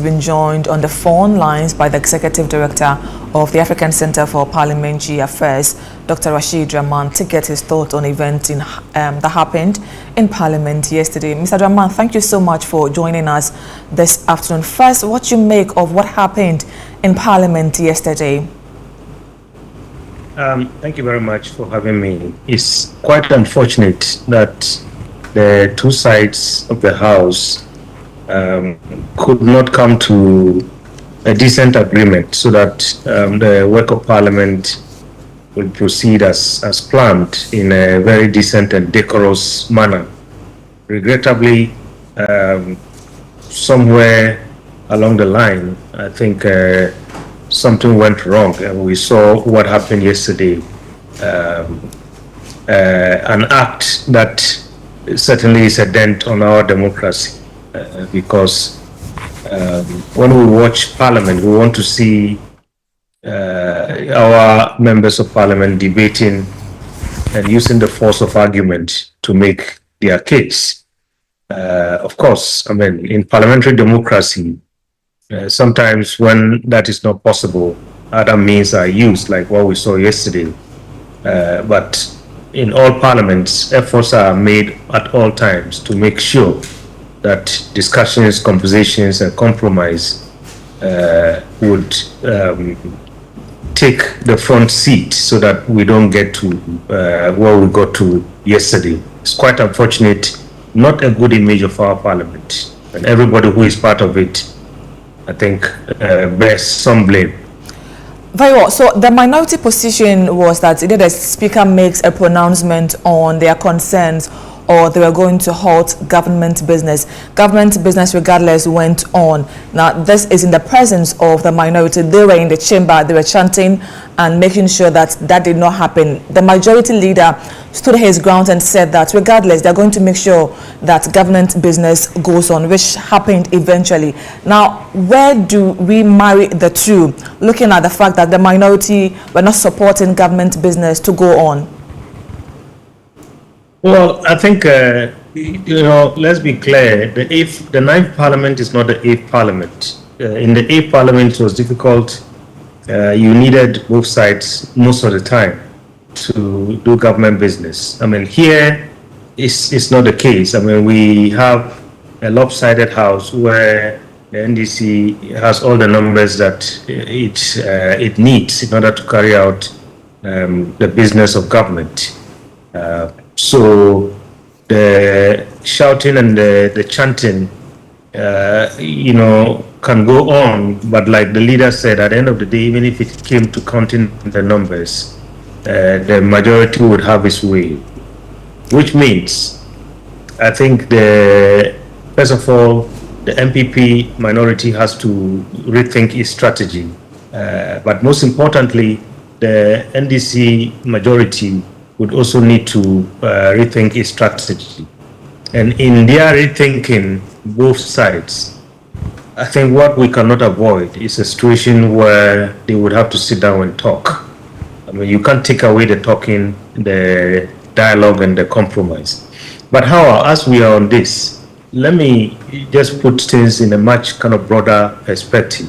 been joined on the phone lines by the Executive Director of the African Center for Parliamentary Affairs, Dr. Rashid Rahman, to get his thoughts on events that happened in Parliament yesterday. Mr. Rahman, thank you so much for joining us this afternoon. First, what you make of what happened in Parliament yesterday? Thank you very much for having me. It's quite unfortunate that the two sides of the House could not come to a decent agreement so that the work of Parliament will proceed as planned in a very decent and decorous manner. Regrettably, somewhere along the line, I think something went wrong, and we saw what happened yesterday. An act that certainly is a dent on our democracy. Because when we watch Parliament, we want to see our members of Parliament debating and using the force of argument to make their case. Of course, I mean, in parliamentary democracy, sometimes when that is not possible, other means are used, like what we saw yesterday. But in all parliaments, efforts are made at all times to make sure that discussions, conversations, and compromise would take the front seat so that we don't get to where we got to yesterday. It's quite unfortunate, not a good image of our parliament. And everybody who is part of it, I think, bears some blame. Very well. So the minority position was that either the Speaker makes a pronouncement on their concerns or they were going to halt government business. Government business, regardless, went on. Now, this is in the presence of the minority. They were in the chamber, they were chanting and making sure that that did not happen. The majority leader stood his ground and said that regardless, they're going to make sure that government business goes on, which happened eventually. Now, where do we marry the two, looking at the fact that the minority were not supporting government business to go on? Well, I think, let's be clear, the ninth parliament is not the eighth parliament. In the eighth parliament, it was difficult. You needed both sides most of the time to do government business. I mean, here, it's not the case. I mean, we have a lopsided house where the NDC has all the numbers that it needs in order to carry out the business of government. So the shouting and the chanting, can go on. But like the leader said, at the end of the day, even if it came to counting the numbers, the majority would have its way. Which means, I think first of all, the MPP minority has to rethink its strategy. But most importantly, the NDC majority would also need to rethink its strategy. And in their rethinking, both sides, I think what we cannot avoid is a situation where they would have to sit down and talk. I mean, you can't take away the talking, the dialogue, and the compromise. But however, as we are on this, let me just put things in a much kind of broader perspective.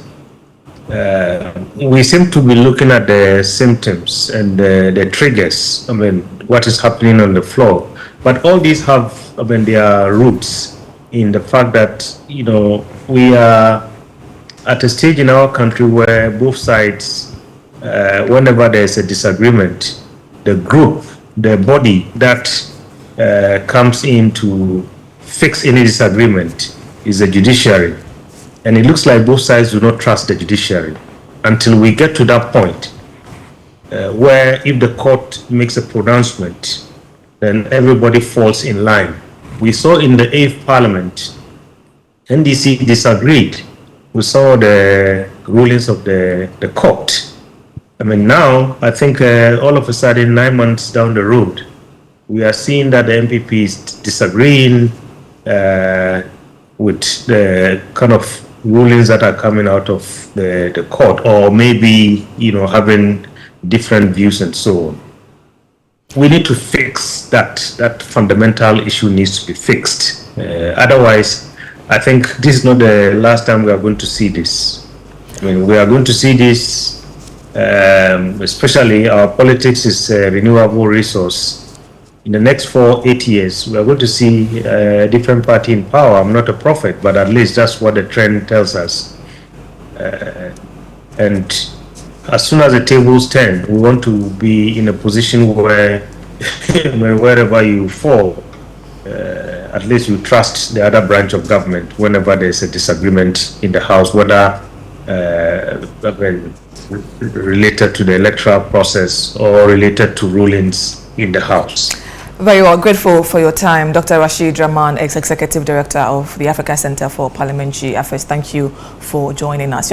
We seem to be looking at the symptoms and the triggers, I mean, what is happening on the floor. But all these have, I mean, their roots in the fact that, we are at a stage in our country where both sides, whenever there's a disagreement, the group, the body that comes in to fix any disagreement is the judiciary. And it looks like both sides do not trust the judiciary until we get to that point where if the court makes a pronouncement, then everybody falls in line. We saw in the 8th Parliament, NDC disagreed with some of the rulings of the court. I mean, now, I think all of a sudden, 9 months down the road, we are seeing that the MPP is disagreeing with the kind of rulings that are coming out of the court, or maybe, having different views and so on. We need to fix that. That fundamental issue needs to be fixed. Otherwise, I think this is not the last time we are going to see this. I mean, we are going to see this, especially our politics is a renewable resource. In the next 8 years, we are going to see a different party in power. I'm not a prophet, but at least that's what the trend tells us. And as soon as the tables turn, we want to be in a position where wherever you fall, at least you trust the other branch of government whenever there's a disagreement in the House, whether related to the electoral process or related to rulings in the House. Very well, grateful for your time. Dr. Rashid Rahman, Ex-Executive Director of the African Center for Parliamentary Affairs. Thank you for joining us.